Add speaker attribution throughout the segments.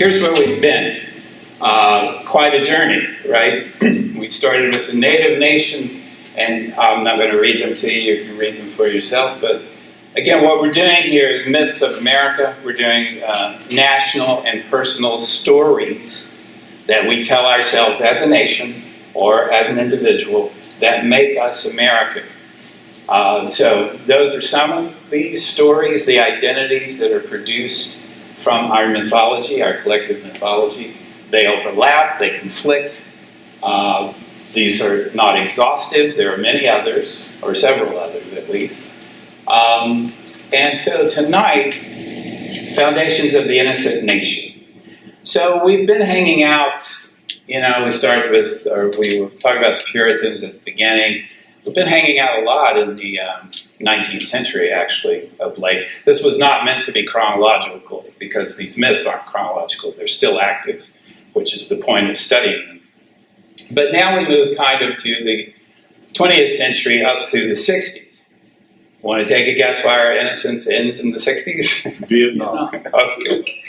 Speaker 1: here's where we've been. Quite a journey, right? We started with the native nation, and I'm not going to read them to you. You can read them for yourself. But again, what we're doing here is Myths of America. We're doing national and personal stories that we tell ourselves as a nation or as an individual that make us American. So those are some of these stories, the identities that are produced from our mythology, our collective mythology. They overlap, they conflict. These are not exhaustive. There are many others, or several others at least. And so tonight, Foundations of the Innocent Nation. So we've been hanging out, we started with, or we were talking about the Puritans at the beginning. We've been hanging out a lot in the 19th century, actually, of late. This was not meant to be chronological, because these myths aren't chronological. They're still active, which is the point of studying them. But now we move kind of to the 20th century up through the 60s. Want to take a guess why our innocence ends in the 60s?
Speaker 2: Vietnam.
Speaker 1: Okay.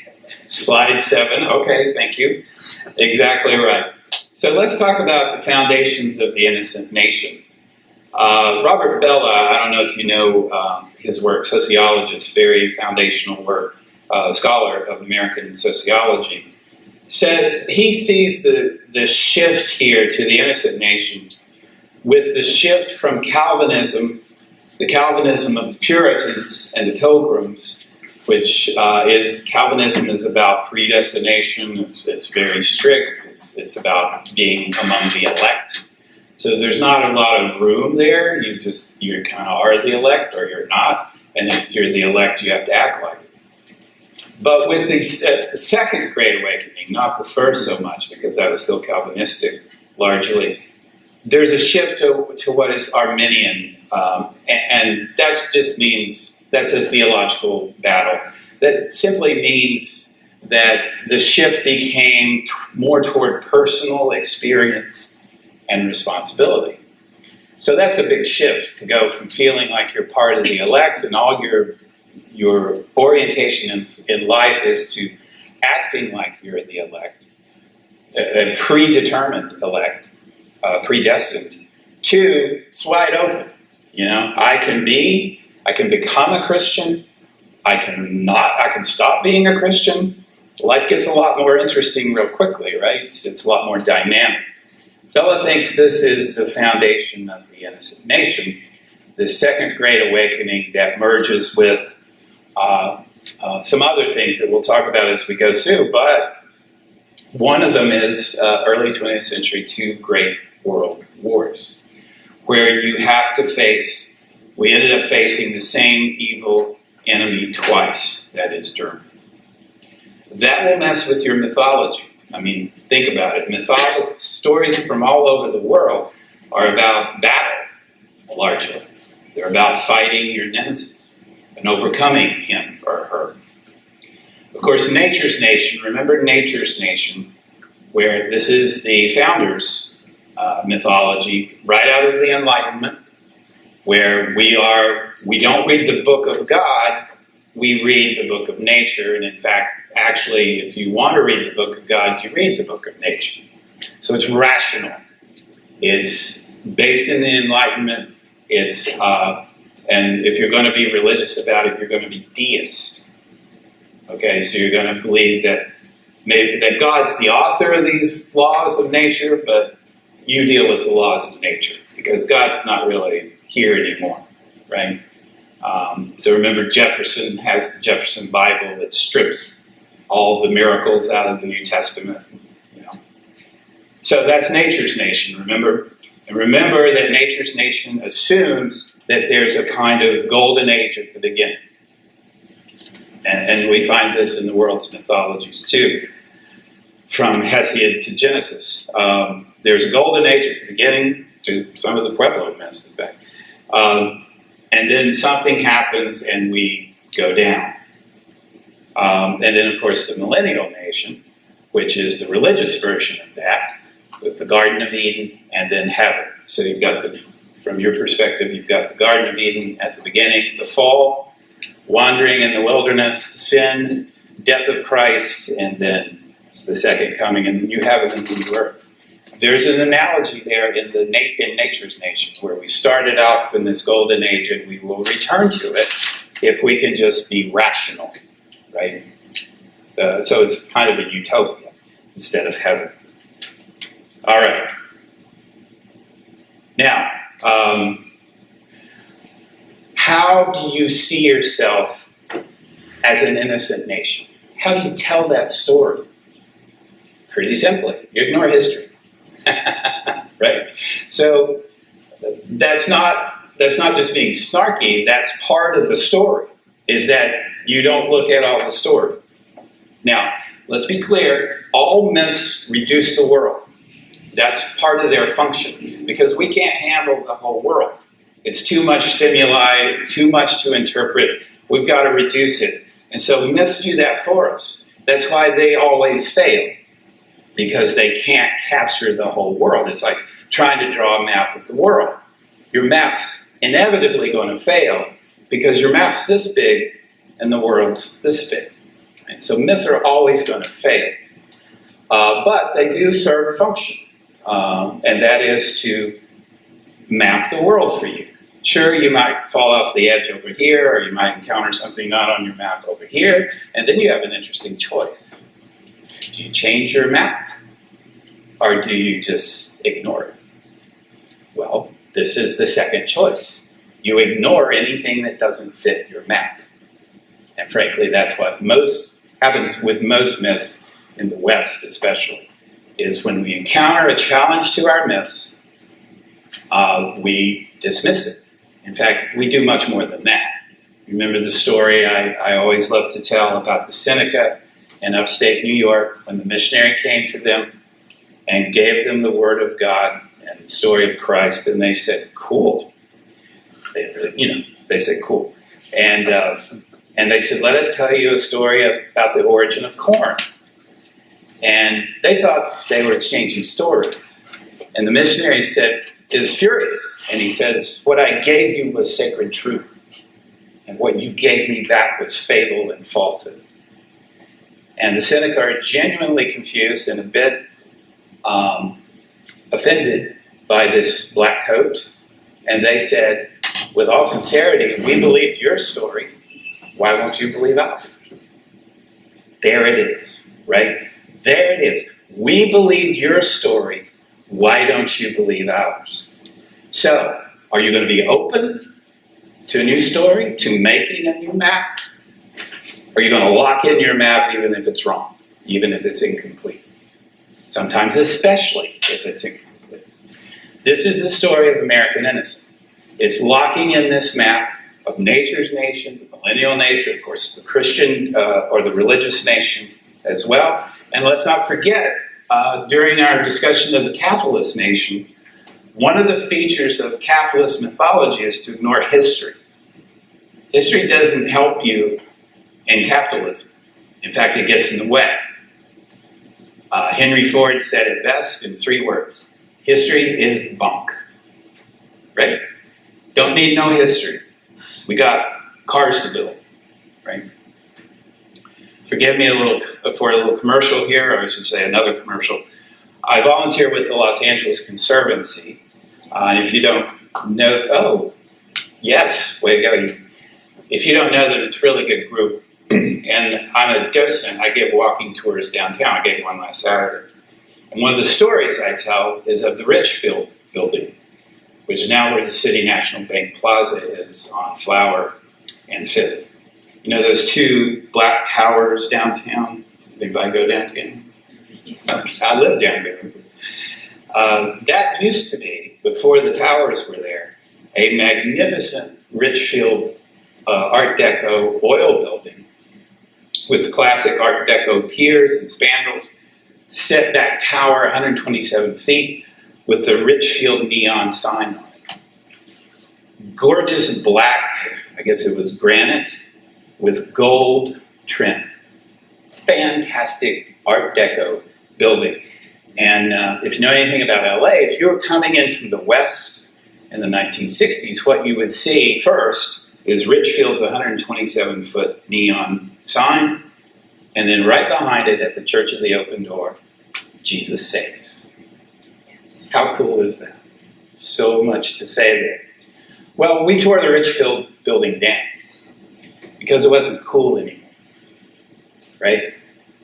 Speaker 1: Slide 7. Okay, thank you. Exactly right. So let's talk about the foundations of the innocent nation. Robert Bellah, I don't know if you know his work, sociologist, very foundational work, scholar of American sociology, says he sees the shift here to the innocent nation with the shift from Calvinism, the Calvinism of the Puritans and the Pilgrims, which Calvinism is about predestination. It's very strict. It's about being among the elect. So there's not a lot of room there. You kind of are the elect or you're not. And if you're the elect, you have to act like it. But with the Second Great Awakening, not the first so much, because that was still Calvinistic largely, there's a shift to what is Arminian. And that just means that's a theological battle. That simply means that the shift became more toward personal experience and responsibility. So that's a big shift, to go from feeling like you're part of the elect and all your orientation in life is to acting like you're the elect, a predetermined elect, predestined, to it's wide open. I can become a Christian, I can stop being a Christian. Life gets a lot more interesting real quickly, right? It's a lot more dynamic. Bellah thinks this is the foundation of the innocent nation, the Second Great Awakening that merges with some other things that we'll talk about as we go through, but one of them is early 20th century, 2 great world wars, where we ended up facing the same evil enemy twice, that is Germany. That will mess with your mythology. I mean, think about it. Stories from all over the world are about battle, largely. They're about fighting your nemesis and overcoming him or her. Of course, Nature's Nation, remember Nature's Nation, where this is the founders' mythology, right out of the Enlightenment, where we don't read the book of God, we read the book of nature, and in fact, actually, if you want to read the book of God, you read the book of nature. So it's rational. It's based in the Enlightenment. And if you're going to be religious about it, you're going to be deist. Okay, so you're going to believe that God's the author of these laws of nature, but you deal with the laws of nature because God's not really here anymore, right? So remember, Jefferson has the Jefferson Bible that strips all the miracles out of the New Testament. So that's Nature's Nation, remember? And remember that Nature's Nation assumes that there's a kind of golden age at the beginning. And we find this in the world's mythologies too, from Hesiod to Genesis. There's a golden age at the beginning, to some of the Pueblo myths, in fact. And then something happens and we go down. And then, of course, the Millennial Nation, which is the religious version of that, with the Garden of Eden and then heaven. So you've got from your perspective, you've got the Garden of Eden at the beginning, the fall, wandering in the wilderness, sin, death of Christ, and then the second coming, and you have it in the new earth. There's an analogy there in nature's nation, where we started off in this golden age, and we will return to it if we can just be rational, right? So it's kind of a utopia instead of heaven. All right. Now, how do you see yourself as an innocent nation? How do you tell that story? Pretty simply, you ignore history. Right? So that's not just being snarky, that's part of the story, is that you don't look at all the story. Now, let's be clear, all myths reduce the world. That's part of their function, because we can't handle the whole world. It's too much stimuli, too much to interpret. We've got to reduce it. And so myths do that for us. That's why they always fail, because they can't capture the whole world. It's like trying to draw a map of the world. Your map's inevitably going to fail, because your map's this big and the world's this big. And so myths are always going to fail. But they do serve a function, and that is to map the world for you. Sure, you might fall off the edge over here, or you might encounter something not on your map over here, and then you have an interesting choice. Do you change your map, or do you just ignore it? Well, this is the second choice. You ignore anything that doesn't fit your map. And frankly, that's what happens with most myths in the West especially, is when we encounter a challenge to our myths, we dismiss it. In fact, we do much more than that. Remember the story I always love to tell about the Seneca in upstate New York, when the missionary came to them and gave them the word of God and the story of Christ, and they said, cool. They said, cool. And they said, let us tell you a story about the origin of corn. And they thought they were exchanging stories. And the missionary is furious. And he says, what I gave you was sacred truth. And what you gave me back was fable and falsehood. And the Seneca are genuinely confused and a bit offended by this black coat. And they said, with all sincerity, we believed your story. Why won't you believe ours? There it is, right? There it is. We believed your story. Why don't you believe ours? So, are you going to be open to a new story, to making a new map? Or are you going to lock in your map even if it's wrong, even if it's incomplete? Sometimes especially if it's incomplete. This is the story of American innocence. It's locking in this map of nature's nation, the millennial nation, of course, the Christian or the religious nation as well. And let's not forget, during our discussion of the capitalist nation, one of the features of capitalist mythology is to ignore history. History doesn't help you in capitalism. In fact, it gets in the way. Henry Ford said it best in 3 words. History is bunk. Right? Don't need no history. We got cars to build. Right? Forgive me for a little commercial here, or I should say another commercial. I volunteer with the Los Angeles Conservancy. And if you don't know, yes, way to go. If you don't know them, it's a really good group. And I'm a docent. I give walking tours downtown. I gave one last Saturday. And one of the stories I tell is of the Richfield building, which is now where the City National Bank Plaza is on Flower and 5th. You know those 2 black towers downtown? Anybody go downtown? I live down there. That used to be, before the towers were there, a magnificent Richfield Art Deco oil building with classic Art Deco piers and spandrels, set back tower, 127 feet, with the Richfield neon sign on it. Gorgeous black, I guess it was granite, with gold trim. Fantastic Art Deco building. And if you know anything about LA, if you were coming in from the West in the 1960s, what you would see first is Richfield's 127-foot neon sign, And then right behind it at the Church of the Open Door, Jesus saves. How cool is that? So much to say there. Well, we tore the Richfield building down because it wasn't cool anymore, right?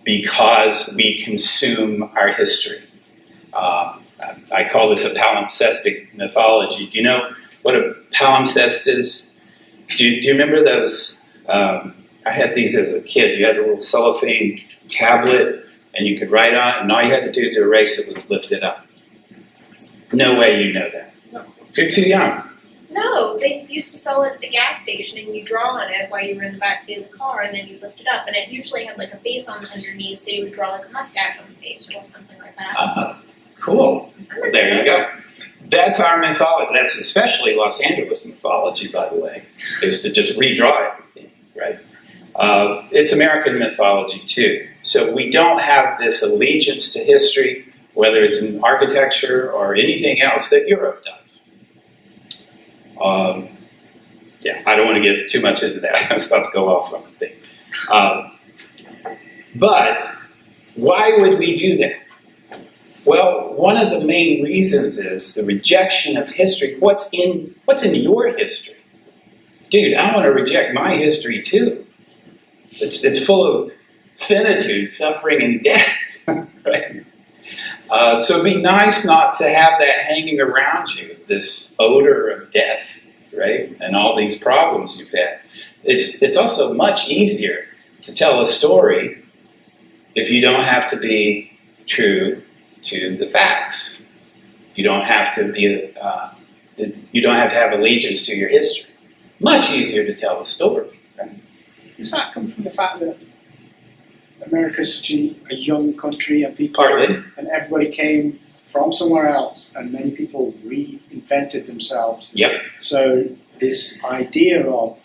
Speaker 1: Because we consume our history. I call this a palimpsestic mythology. Do you know what a palimpsest is? Do you remember those? I had these as a kid. You had a little cellophane tablet, and you could write on it, and all you had to do to erase it was lift it up. No way you know that.
Speaker 2: No.
Speaker 1: You're too young.
Speaker 2: No, they used to sell it at the gas station, and you draw on it while you were in the backseat of the car, and then you lift it up, and it usually had like a face on the underneath, so you would draw like a mustache on the face or something like that.
Speaker 1: Cool. There you go. That's our mythology. That's especially Los Angeles mythology, by the way, is to just redraw everything, right? It's American mythology, too. So we don't have this allegiance to history, whether it's in architecture or anything else that Europe does. Yeah, I don't want to get too much into that. I was about to go off on a thing. But why would we do that? Well, one of the main reasons is the rejection of history. What's in your history? Dude, I want to reject my history too. It's full of finitude, suffering, and death. Right? So it'd be nice not to have that hanging around you, this odor of death, right? And all these problems you've had. It's also much easier to tell a story if you don't have to be true to the facts. You don't have to be. You don't have to have allegiance to your history. Much easier to tell a story. Right?
Speaker 3: Does that come from the fact that America is such a young country and people,
Speaker 1: Partly.
Speaker 3: and everybody came from somewhere else, and many people reinvented themselves.
Speaker 1: Yep.
Speaker 3: So this idea of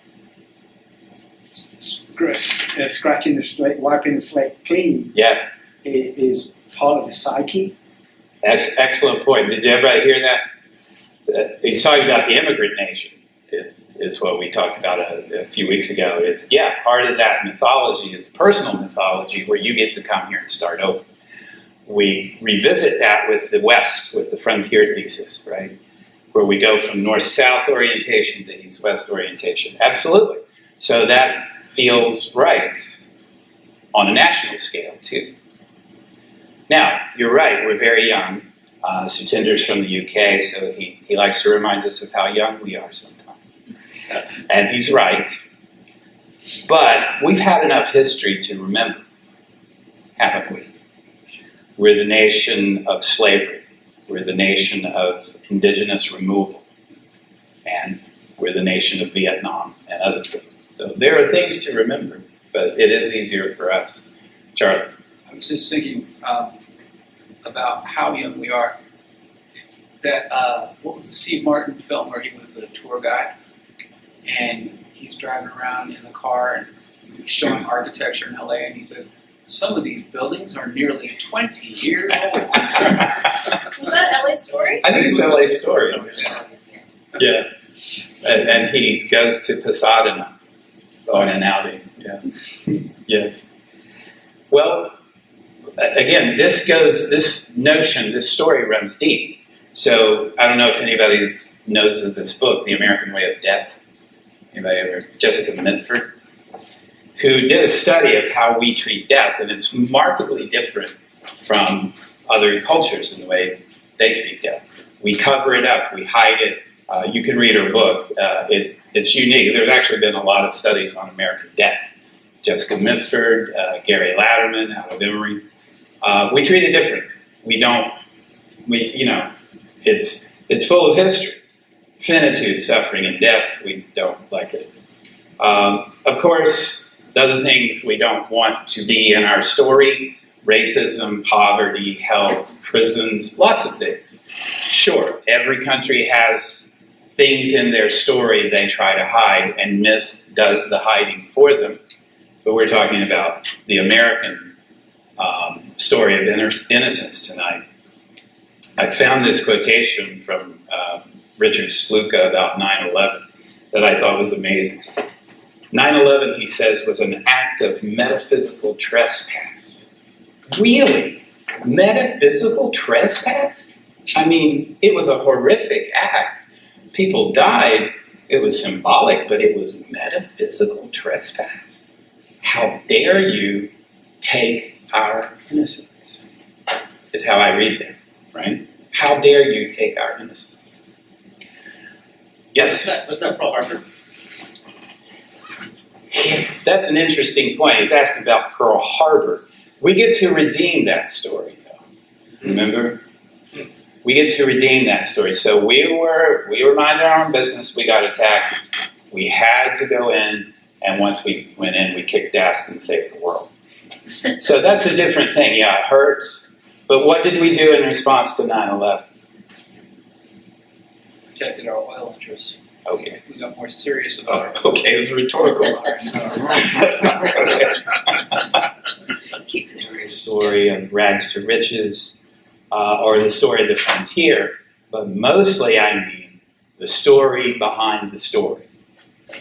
Speaker 3: scratching the slate, wiping the slate clean,
Speaker 1: Yeah.
Speaker 3: is part of the psyche.
Speaker 1: Excellent point. Did everybody hear that? He's talking about the immigrant nation. Is what we talked about a few weeks ago. It's part of that mythology is personal mythology where you get to come here and start over. We revisit that with the West, with the frontier thesis, right? Where we go from north-south orientation to east-west orientation. Absolutely. So that feels right on a national scale, too. Now, you're right, we're very young. Sutinder's from the UK, so he likes to remind us of how young we are sometimes. And he's right. But we've had enough history to remember, haven't we? We're the nation of slavery. We're the nation of indigenous removal. And we're the nation of Vietnam and other things. So there are things to remember, but it is easier for us. Charlie?
Speaker 4: I was just thinking about how young we are. That what was the Steve Martin film where he was the tour guide, and he's driving around in the car and he's showing architecture in LA, and he says some of these buildings are nearly 20 years old.
Speaker 2: Was that LA Story?
Speaker 1: I think it's LA Story. Yeah. And he goes to Pasadena on an outing. Yeah. Yes. Well, again, this notion, this story runs deep. So I don't know if anybody knows of this book, The American Way of Death. Anybody ever? Jessica Mitford, who did a study of how we treat death, and it's markedly different from other cultures in the way they treat death. We cover it up, we hide it. You can read her book. It's unique. There's actually been a lot of studies on American death. Jessica Mitford, Gary Latterman out of Emory. We treat it different. It's full of history. Finitude, suffering, and death, we don't like it. Of course, the other things we don't want to be in our story, racism, poverty, health, prisons, lots of things. Sure, every country has things in their story they try to hide, and myth does the hiding for them. But we're talking about the American story of innocence tonight. I found this quotation from Richard Sluka about 9/11 that I thought was amazing. 9/11, he says, was an act of metaphysical trespass. Really? Metaphysical trespass? I mean, it was a horrific act. People died. It was symbolic, but it was metaphysical trespass. How dare you take our innocence? Is how I read that, right? How dare you take our innocence? Yes?
Speaker 5: Was that Pearl Harbor?
Speaker 1: That's an interesting point. He's asking about Pearl Harbor. We get to redeem that story, though. Remember? We get to redeem that story. So we were minding our own business. We got attacked. We had to go in, and once we went in, we kicked ass and saved the world. So that's a different thing. Yeah, it hurts. But what did we do in response to 9/11?
Speaker 4: Protected our oil interests.
Speaker 1: Okay.
Speaker 4: We got more serious about it.
Speaker 1: Okay, it was rhetorical. That's not okay.
Speaker 2: Keeping it real.
Speaker 1: Story of rags to riches, or the story of the frontier, but mostly I mean the story behind the story.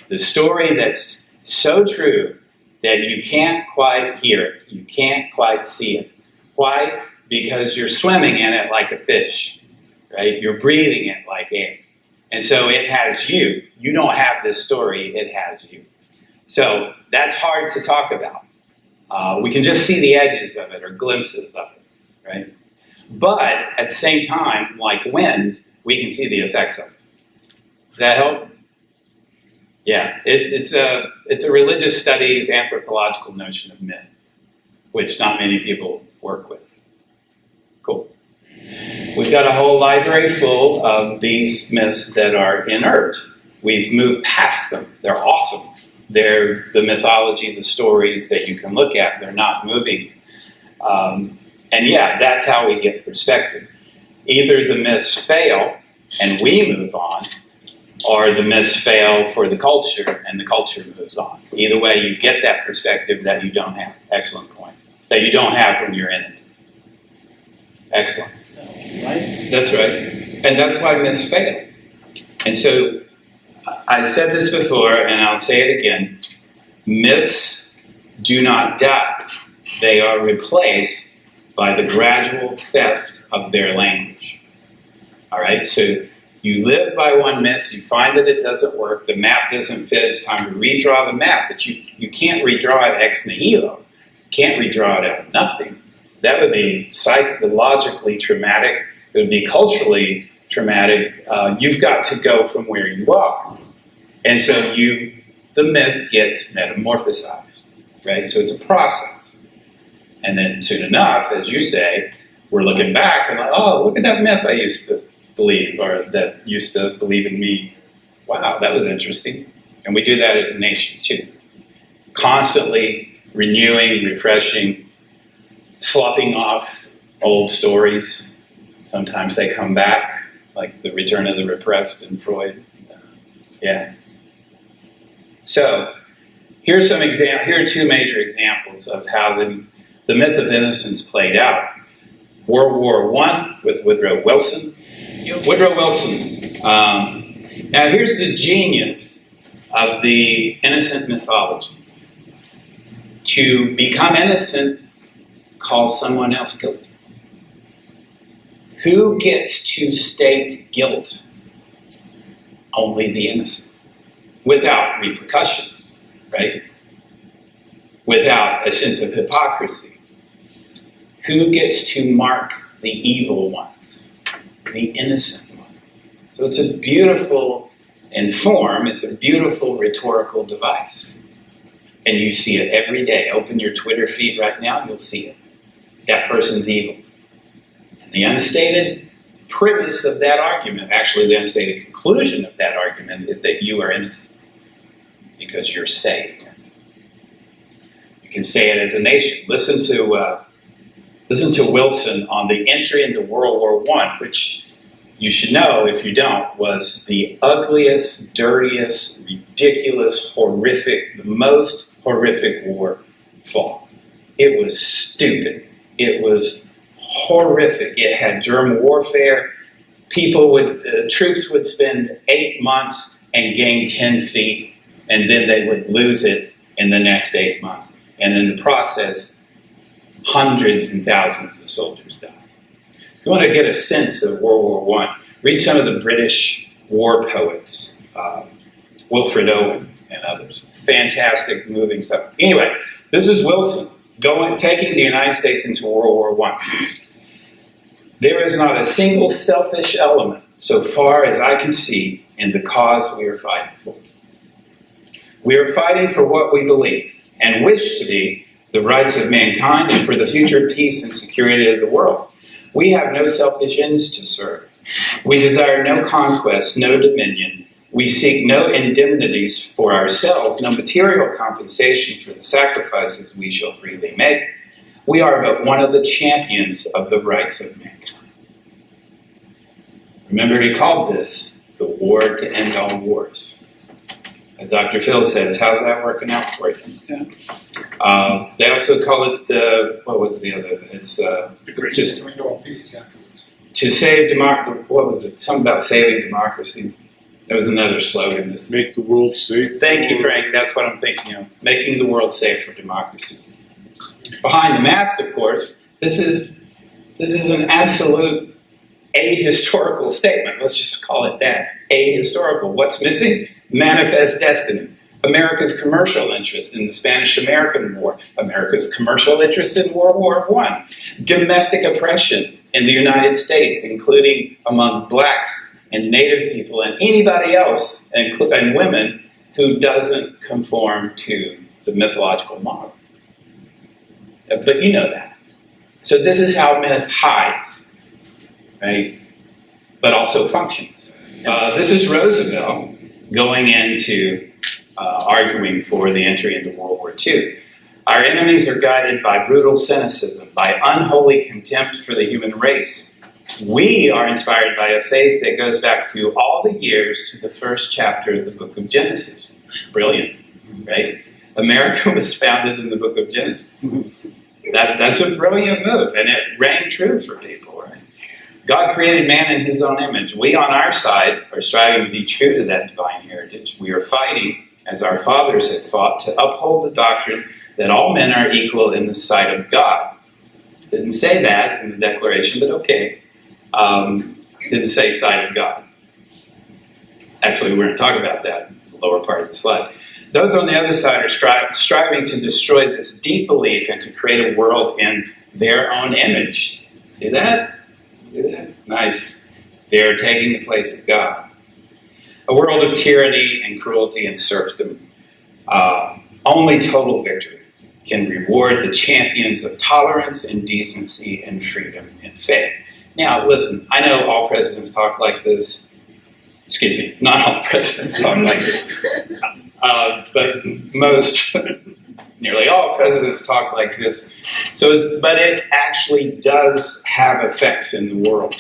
Speaker 1: The story that's so true that you can't quite hear it, you can't quite see it. Why? Because you're swimming in it like a fish, right? You're breathing it like air. And so it has you. You don't have this story, it has you. So that's hard to talk about. We can just see the edges of it or glimpses of it, right? But at the same time, like wind, we can see the effects of it. Does that help? Yeah, it's a religious studies anthropological notion of myth, which not many people work with. Cool. We've got a whole library full of these myths that are inert. We've moved past them. They're awesome. They're the mythology, the stories that you can look at. They're not moving. And yeah, that's how we get perspective. Either the myths fail and we move on, or the myths fail for the culture and the culture moves on. Either way, you get that perspective that you don't have. Excellent point. That you don't have when you're in it. Excellent.
Speaker 3: Right?
Speaker 1: That's right. And that's why myths fail. And so, I said this before, and I'll say it again. Myths do not die. They are replaced by the gradual theft of their language. All right? So, you live by one myth, you find that it doesn't work, the map doesn't fit, it's time to redraw the map, but you can't redraw it ex nihilo. You can't redraw it out of nothing. That would be psychologically traumatic. It would be culturally traumatic. You've got to go from where you are. And so the myth gets metamorphosized, right? So it's a process. And then soon enough, as you say, we're looking back and like, oh, look at that myth I used to believe, or that used to believe in me. Wow, that was interesting. And we do that as a nation too. Constantly renewing, refreshing, sloughing off old stories. Sometimes they come back, like the return of the repressed in Freud. Yeah. So here are two major examples of how the myth of innocence played out. World War I with Woodrow Wilson. Woodrow Wilson. Now here's the genius of the innocent mythology. To become innocent, call someone else guilty. Who gets to state guilt? Only the innocent. Without repercussions, right? Without a sense of hypocrisy. Who gets to mark the evil ones? The innocent ones. So it's a beautiful, in form, it's a beautiful rhetorical device. And you see it every day. Open your Twitter feed right now, you'll see it. That person's evil. And the unstated premise of that argument, actually the unstated conclusion of that argument, is that you are innocent because you're saved. You can say it as a nation. Listen to Wilson on the entry into World War I, which you should know, if you don't, was the ugliest, dirtiest, ridiculous, horrific, the most horrific war fought. It was stupid. It was horrific. It had germ warfare. Troops would spend 8 months and gain 10 feet. and then they would lose it in the next 8 months. And in the process, hundreds and thousands of soldiers died. If you want to get a sense of World War I, read some of the British war poets, Wilfred Owen and others. Fantastic, moving stuff. Anyway, this is Wilson taking the United States into World War I. There is not a single selfish element, so far as I can see, in the cause we are fighting for. We are fighting for what we believe and wish to be the rights of mankind and for the future peace and security of the world. We have no selfish ends to serve. We desire no conquest, no dominion. We seek no indemnities for ourselves, no material compensation for the sacrifices we shall freely make. We are but one of the champions of the rights of mankind. Remember, he called this the war to end all wars. As Dr. Phil says, how's that working out for you?
Speaker 3: Yeah.
Speaker 1: They also call it, what was the other? It's
Speaker 3: The great
Speaker 1: just
Speaker 3: to end all peace afterwards.
Speaker 1: to save democracy. What was it? Something about saving democracy. There was another slogan.
Speaker 5: Make the world safe.
Speaker 1: Thank you, Frank. That's what I'm thinking of. Making the world safe for democracy. Behind the mask, of course, this is an absolute ahistorical statement. Let's just call it that. Ahistorical. What's missing? Manifest destiny. America's commercial interest in the Spanish-American War. America's commercial interest in World War I. Domestic oppression in the United States, including among blacks and Native people and anybody else, and women, who doesn't conform to the mythological model. But you know that. So this is how myth hides, right? But also functions. This is Roosevelt going into arguing for the entry into World War II. Our enemies are guided by brutal cynicism, by unholy contempt for the human race. We are inspired by a faith that goes back through all the years to the first chapter of the book of Genesis. Brilliant, right? America was founded in the book of Genesis. That's a brilliant move, and it rang true for people, right? God created man in his own image. We on our side are striving to be true to that divine heritage. We are fighting, as our fathers had fought, to uphold the doctrine that all men are equal in the sight of God. Didn't say that in the Declaration, but okay. Didn't say sight of God. Actually, we're going to talk about that in the lower part of the slide. Those on the other side are striving to destroy this deep belief and to create a world in their own image. See that? See that? Nice. They're taking the place of God. A world of tyranny and cruelty and serfdom. Only total victory can reward the champions of tolerance and decency and freedom and faith. Now, listen, I know all presidents talk like this. Excuse me, not all presidents talk like this. But most, nearly all presidents talk like this. But it actually does have effects in the world.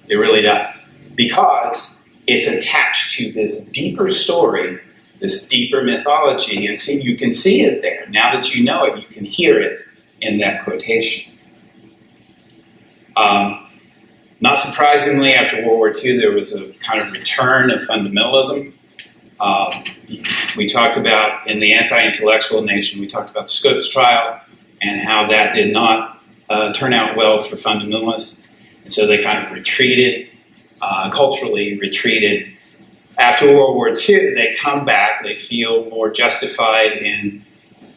Speaker 1: It really does. Because it's attached to this deeper story, this deeper mythology, and you can see it there. Now that you know it, you can hear it in that quotation. Not surprisingly, after World War II, there was a kind of return of fundamentalism. We talked about, in the Anti-Intellectual Nation, we talked about the Scopes trial and how that did not turn out well for fundamentalists. And so they kind of retreated, culturally retreated. After World War II, they come back, they feel more justified in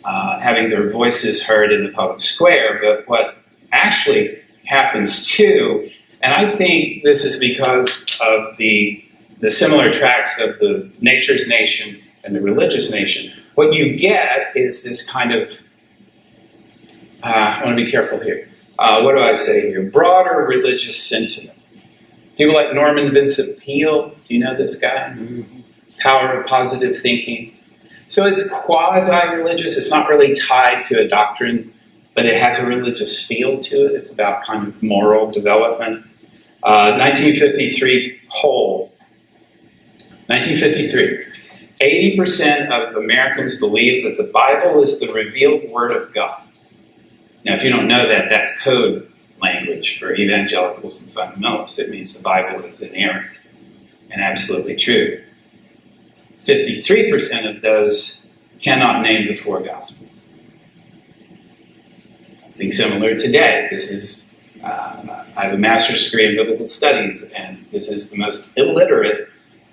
Speaker 1: having their voices heard in the public square. But what actually happens too, and I think this is because of the similar tracks of the Nature's Nation and the Religious Nation, what you get is this kind of, I want to be careful here, what do I say here? Broader religious sentiment. People like Norman Vincent Peale, do you know this guy? Power of Positive Thinking. So it's quasi-religious, it's not really tied to a doctrine, but it has a religious feel to it. It's about kind of moral development. 1953 poll. 1953. 80% of Americans believe that the Bible is the revealed Word of God. Now, if you don't know that, that's code language for evangelicals and fundamentalists. It means the Bible is inerrant and absolutely true. 53% of those cannot name the four Gospels. Something similar today. This is, I have a master's degree in biblical studies, and this is the most illiterate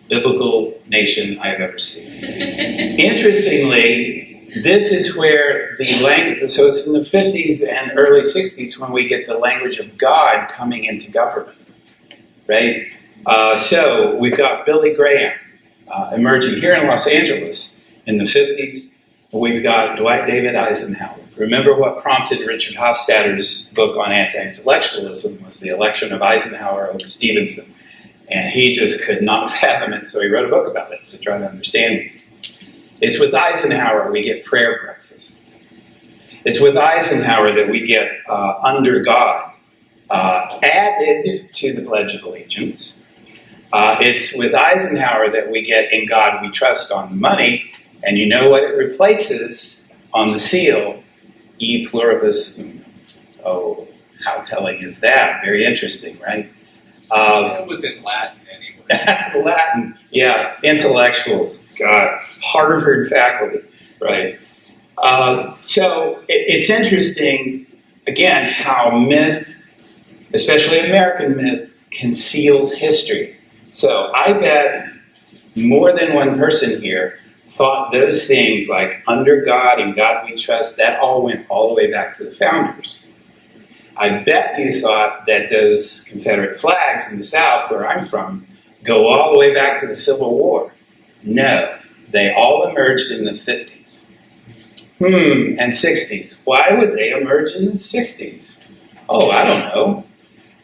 Speaker 1: biblical nation I've ever seen. Interestingly, this is where the language, so it's in the 50s and early 60s when we get the language of God coming into government, right? So we've got Billy Graham emerging here in Los Angeles in the 50s. We've got Dwight David Eisenhower. Remember what prompted Richard Hofstadter's book on anti-intellectualism was the election of Eisenhower over Stevenson. And he just could not fathom it, so he wrote a book about it to try to understand it. It's with Eisenhower we get prayer breakfasts. It's with Eisenhower that we get under God added to the Pledge of Allegiance. It's with Eisenhower that we get in God we trust on the money. And you know what it replaces on the seal? E pluribus unum. Oh, how telling is that? Very interesting, right?
Speaker 4: It was in Latin anyway.
Speaker 1: Latin, yeah, intellectuals, God, Harvard faculty, right? So it's interesting, again, how myth, especially American myth, conceals history. So I bet more than one person here thought those things like under God and God we trust, that all went all the way back to the founders. I bet you thought that those Confederate flags in the South, where I'm from, go all the way back to the Civil War. No, they all emerged in the 50s. And 60s. Why would they emerge in the 60s? Oh, I don't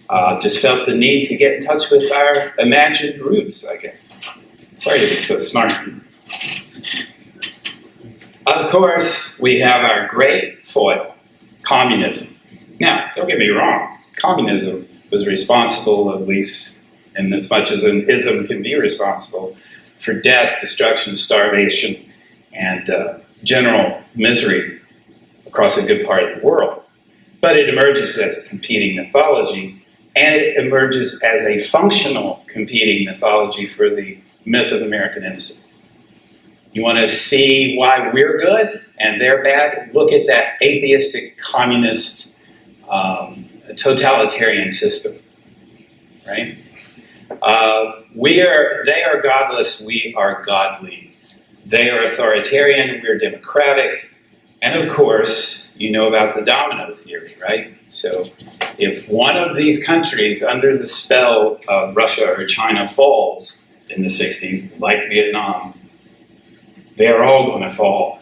Speaker 1: know. Just felt the need to get in touch with our imagined roots, I guess. Sorry to be so smart. Of course, we have our great foil, communism. Now, don't get me wrong, communism was responsible, at least in as much as an ism can be responsible, for death, destruction, starvation, and general misery across a good part of the world. But it emerges as a competing mythology, and it emerges as a functional competing mythology for the myth of American innocence. You want to see why we're good and they're bad? Look at that atheistic, communist, totalitarian system, right? They are godless, we are godly. They are authoritarian, we're democratic. And of course, you know about the domino theory, right? So if one of these countries under the spell of Russia or China falls in the 60s, like Vietnam, they are all going to fall.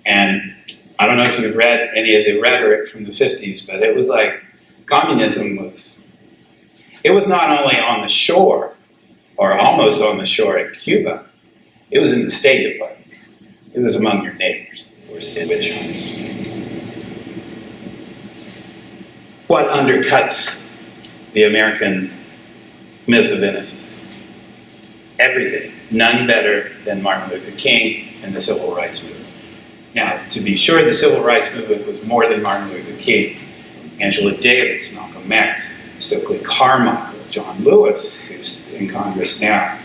Speaker 1: And I don't know if you've read any of the rhetoric from the 50s, but it was like communism was not only on the shore, or almost on the shore at Cuba, it was in the State Department. It was among your neighbors, who were witch hunts. What undercuts the American myth of innocence? Everything. None better than Martin Luther King and the Civil Rights Movement. Now, to be sure, the Civil Rights Movement was more than Martin Luther King. Angela Davis, Malcolm X, Stokely Carmichael, John Lewis, who's in Congress now.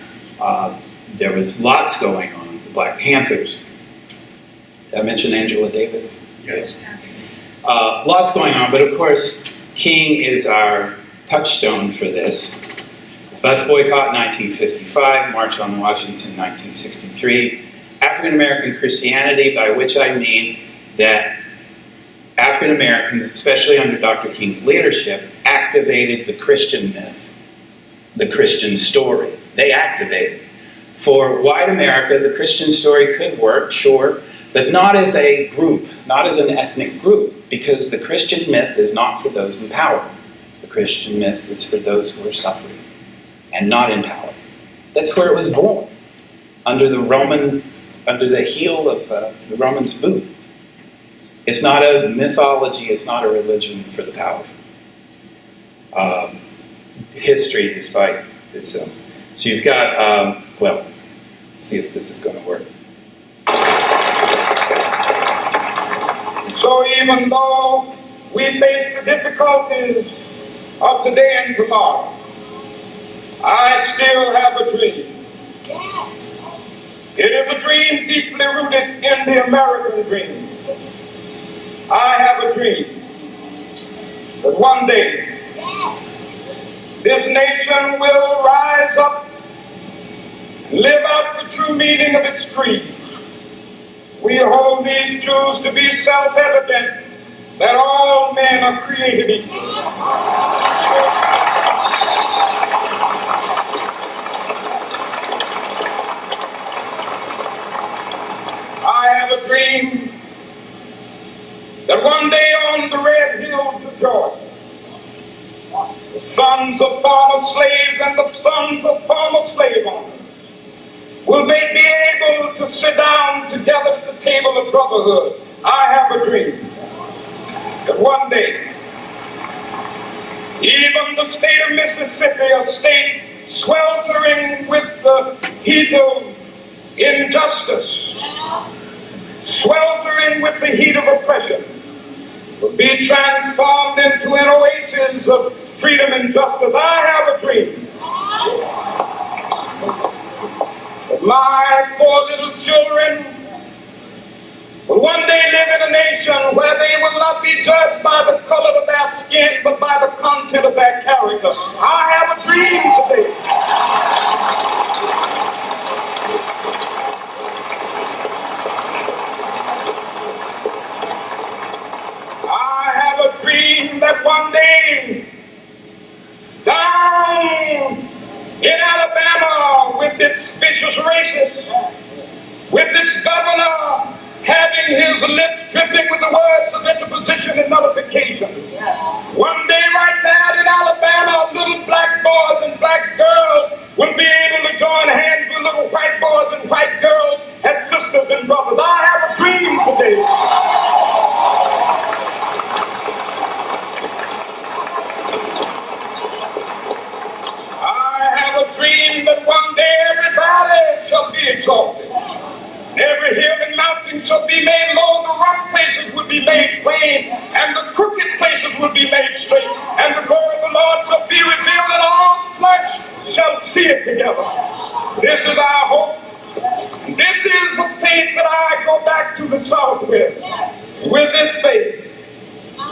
Speaker 1: There was lots going on. The Black Panthers. Did I mention Angela Davis?
Speaker 4: Yes.
Speaker 1: Lots going on, but of course, King is our touchstone for this. Bus boycott 1955, March on Washington 1963. African American Christianity, by which I mean that African Americans, especially under Dr. King's leadership, activated the Christian myth, the Christian story. They activated. For white America, the Christian story could work, sure, but not as a group, not as an ethnic group, because the Christian myth is not for those in power. The Christian myth is for those who are suffering and not in power. That's where it was born, under the heel of the Romans' boot. It's not a mythology, it's not a religion for the powerful. History despite itself. So you've got, let's see if this is going to work.
Speaker 5: So even though we face the difficulties of today and tomorrow, I still have a dream. It is a dream deeply rooted in the American dream. I have a dream that one day this nation will rise up and live out the true meaning of its creed. We hold these truths to be self-evident, that all men are created equal. I have a dream that one day on the red hills of Georgia, the sons of former slaves and the sons of former slave owners will they be able to sit down together at the table of brotherhood. I have a dream that one day, even the state of Mississippi, a state sweltering with the heat of injustice, sweltering with the heat of oppression, will be transformed into an oasis of freedom and justice. I have a dream that my 4 little children will one day live in a nation where they will not be judged by the color of their skin, but by the content of their character. I have a dream today. I have a dream that one day, down in Alabama, with its vicious racists, with its governor having his lips dripping with the words of interposition and nullification. One day right there in Alabama, little black boys and black girls will be able to join hands with little white boys and white girls as sisters and brothers. I have a dream today. I have a dream that one day every valley shall be exalted. Every hill and mountain shall be made low, the rough places will be made plain, and the crooked places will be made straight, and the glory of the Lord shall be revealed, and all flesh shall see it together. This is our hope. This is a faith that I go back to the South with. With this faith,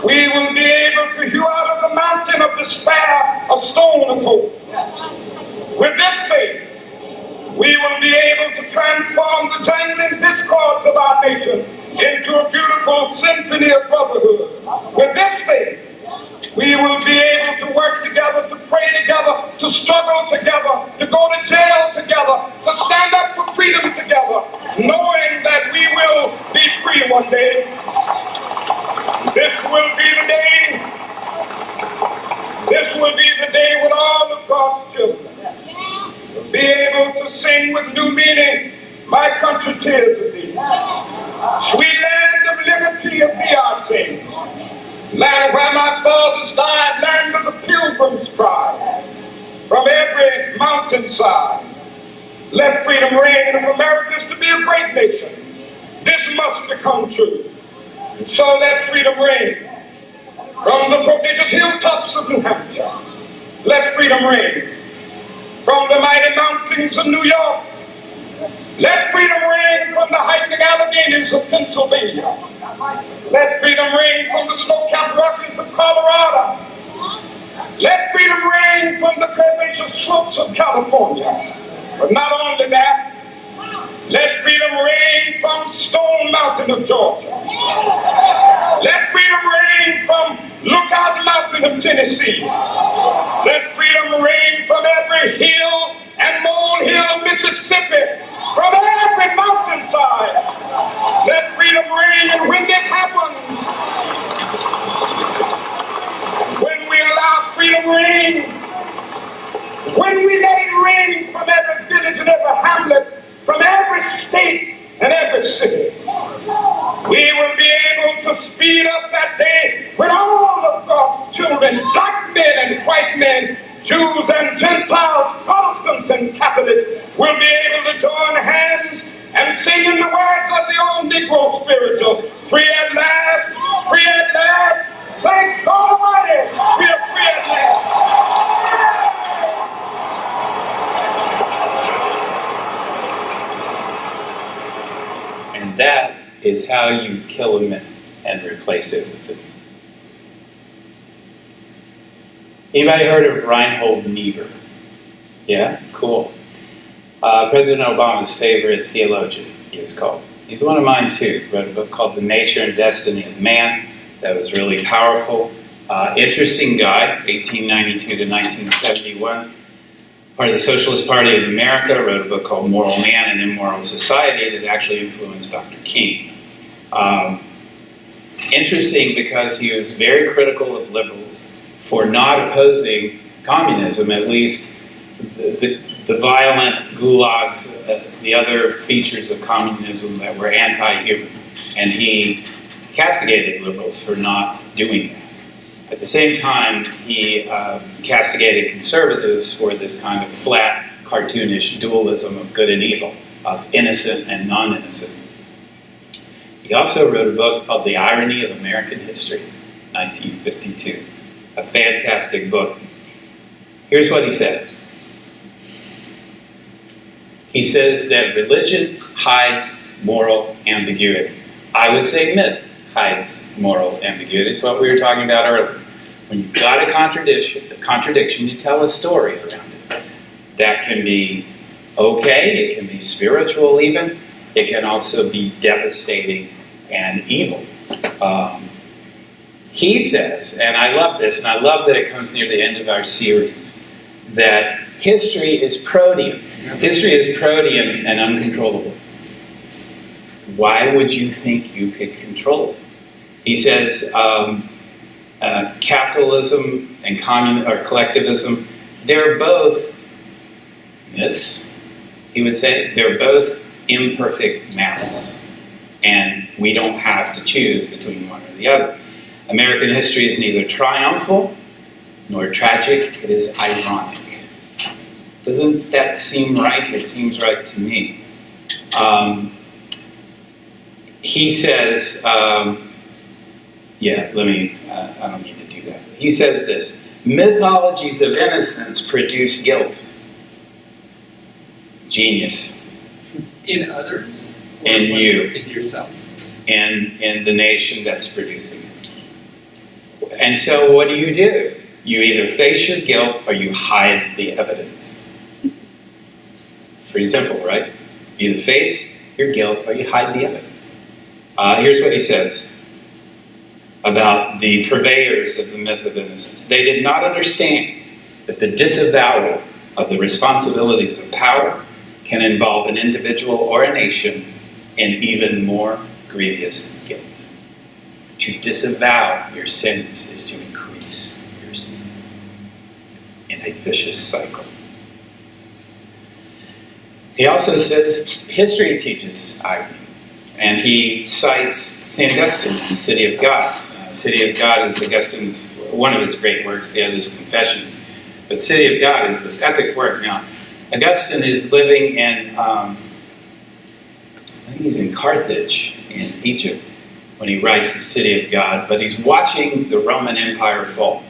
Speaker 5: we will be able to hew out of the mountain of despair a stone of hope. With this faith, we will be able to transform the jangling discords of our nation into a beautiful symphony of brotherhood. With this faith, we will be able to work together, to pray together, to struggle together, to go to jail together, to stand up for freedom together, knowing that we will be free one day. This will be the day. This will be the day when all of God's children be able to sing with new meaning, my country tears of thee. Sweet land of liberty of thee I sing. Land where my fathers died, land of the pilgrims cry. From every mountainside, let freedom reign. If America is to be a great nation, this must become true. And so let freedom reign. From the prodigious hilltops of New Hampshire, let freedom reign. From the mighty mountains of New York, let freedom reign. From the hiking Alleghenies of Pennsylvania, let freedom reign. From the snow-capped Rockies of Colorado, let freedom reign. From the curvaceous slopes of California. But not only that, let freedom reign from Stone Mountain of Georgia. Let freedom reign from Lookout Mountain of Tennessee. Let freedom reign from every hill and molehill of Mississippi, from every mountainside. Let freedom reign, and when it happens, when we allow freedom reign, when we let it reign from every village and every hamlet, from every state and every city, we will be able to speed up that day when all of God's children, black men and white men, Jews and Gentiles, Protestants and Catholics, will be able to join hands and sing in the words of the old Negro spiritual, free at last, free at last, thank God Almighty, we are free at last.
Speaker 1: And that is how you kill a myth and replace it with a new. Anybody heard of Reinhold Niebuhr? Yeah? Cool. President Obama's favorite theologian, he was called. He's one of mine too. Wrote a book called The Nature and Destiny of Man that was really powerful. Interesting guy, 1892 to 1971. Part of the Socialist Party of America, wrote a book called Moral Man and Immoral Society that actually influenced Dr. King. Interesting because he was very critical of liberals for not opposing communism, at least the violent gulags, the other features of communism that were anti-human. And he castigated liberals for not doing that. At the same time, he castigated conservatives for this kind of flat, cartoonish dualism of good and evil, of innocent and non-innocent. He also wrote a book called The Irony of American History, 1952. A fantastic book. Here's what he says. He says that religion hides moral ambiguity. I would say myth hides moral ambiguity. It's what we were talking about earlier. When you've got a contradiction, you tell a story around it. That can be okay, it can be spiritual even, it can also be devastating and evil. He says, and I love this, and I love that it comes near the end of our series, that history is protean. History is protean and uncontrollable. Why would you think you could control it? He says capitalism and collectivism, they're both myths, he would say. They're both imperfect maps. And we don't have to choose between one or the other. American history is neither triumphal nor tragic, it is ironic. Doesn't that seem right? It seems right to me. He says, I don't need to do that. He says this, mythologies of innocence produce guilt. Genius.
Speaker 4: In others?
Speaker 1: In you.
Speaker 4: In yourself.
Speaker 1: And in the nation that's producing it. And so what do? You either face your guilt or you hide the evidence. Pretty simple, right? You either face your guilt or you hide the evidence. Here's what he says about the purveyors of the myth of innocence. They did not understand that the disavowal of the responsibilities of power can involve an individual or a nation in even more grievous guilt. To disavow your sins is to increase your sin in a vicious cycle. He also says history teaches irony, and he cites St. Augustine in the City of God. City of God is Augustine's, one of his great works, the other is Confessions. But City of God is this epic work. Now, Augustine is living in, I think he's in Carthage in Egypt when he writes the City of God, but he's watching the Roman Empire fall.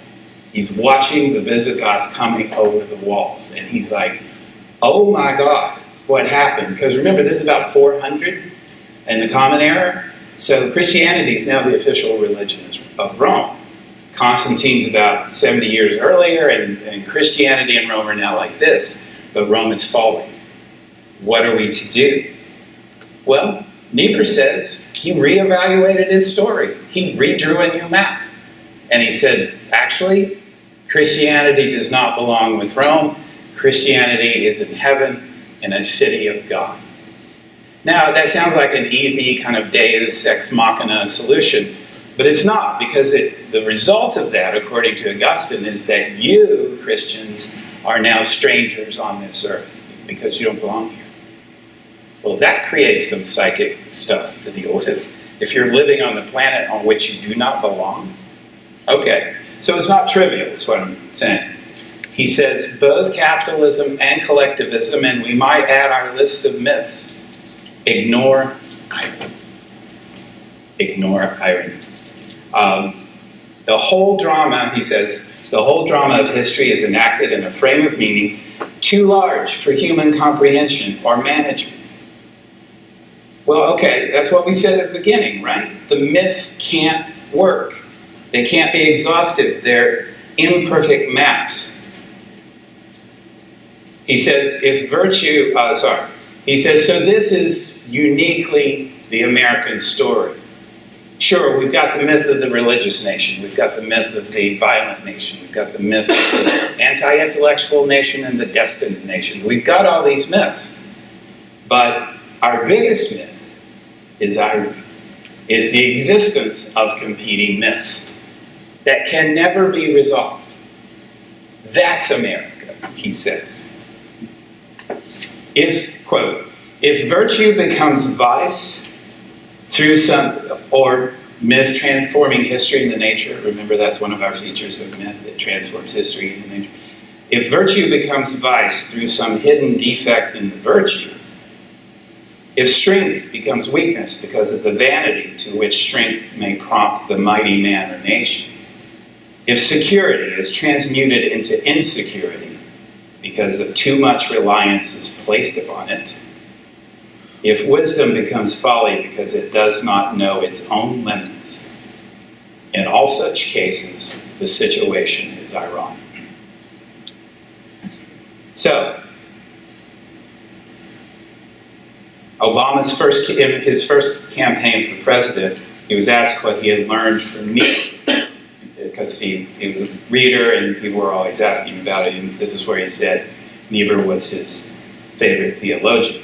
Speaker 1: He's watching the Visigoths coming over the walls, and he's like, oh my God, what happened? Because remember, this is about 400 in the Common Era, so Christianity is now the official religion of Rome. Constantine's about 70 years earlier, and Christianity and Rome are now like this, but Rome is falling. What are we to do? Well, Niebuhr says he reevaluated his story. He redrew a new map. And he said, actually, Christianity does not belong with Rome. Christianity is in heaven in a city of God. Now, that sounds like an easy kind of deus ex machina solution, but it's not, because the result of that, according to Augustine, is that you, Christians, are now strangers on this earth because you don't belong here. Well, that creates some psychic stuff to deal with. If you're living on the planet on which you do not belong. Okay, so it's not trivial, is what I'm saying. He says both capitalism and collectivism, and we might add our list of myths, ignore irony. Ignore irony. The whole drama, he says, the whole drama of history is enacted in a frame of meaning too large for human comprehension or management. Well, okay, that's what we said at the beginning, right? The myths can't work. They can't be exhaustive. They're imperfect maps. He says, he says, so this is uniquely the American story. Sure, we've got the myth of the religious nation. We've got the myth of the violent nation. We've got the myth of the anti-intellectual nation and the destined nation. We've got all these myths. But our biggest myth is the existence of competing myths that can never be resolved. That's America, he says. If, quote, if virtue becomes vice through or myth transforming history into nature, remember that's one of our features of myth, it transforms history into nature. If virtue becomes vice through some hidden defect in the virtue, if strength becomes weakness because of the vanity to which strength may prompt the mighty man or nation, if security is transmuted into insecurity because of too much reliance is placed upon it, if wisdom becomes folly because it does not know its own limits, in all such cases, the situation is ironic. So, Obama's his first campaign for president, he was asked what he had learned from Niebuhr, because he was a reader and people were always asking about it, and this is where he said Niebuhr was his favorite theologian.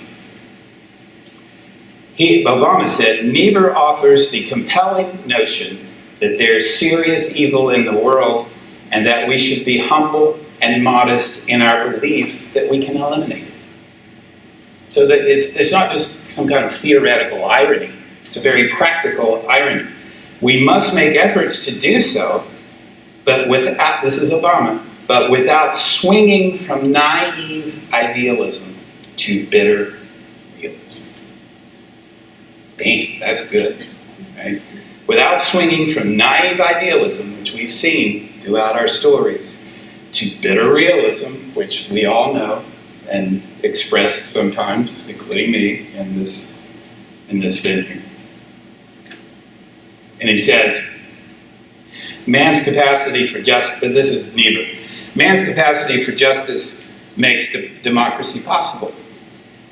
Speaker 1: Obama said, Niebuhr offers the compelling notion that there's serious evil in the world and that we should be humble and modest in our belief that we can eliminate it. So that it's not just some kind of theoretical irony, it's a very practical irony. We must make efforts to do so, but without, this is Obama, but without swinging from naive idealism to bitter realism. Damn, that's good, right? Without swinging from naive idealism, which we've seen throughout our stories, to bitter realism, which we all know and express sometimes, including me, in this venue. And he says, man's capacity for justice, this is Niebuhr, man's capacity for justice makes democracy possible.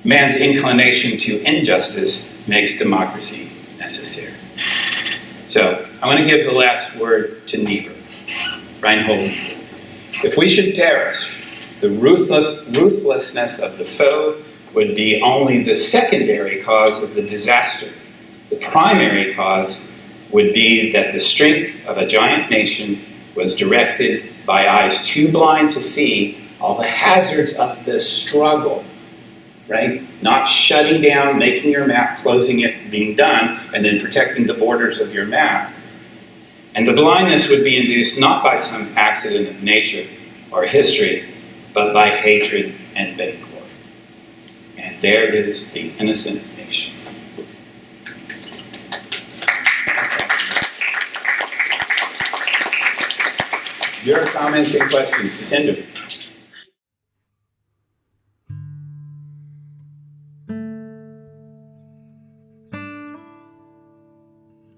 Speaker 1: Man's inclination to injustice makes democracy necessary. So, I want to give the last word to Niebuhr, Reinhold Niebuhr. If we should perish, the ruthlessness of the foe would be only the secondary cause of the disaster. The primary cause would be that the strength of a giant nation was directed by eyes too blind to see all the hazards of the struggle, right? Not shutting down, making your map, closing it, being done, and then protecting the borders of your map. And the blindness would be induced not by some accident of nature or history, but by hatred and banquet. And there is the innocent nation. Your comments and questions, Satinder.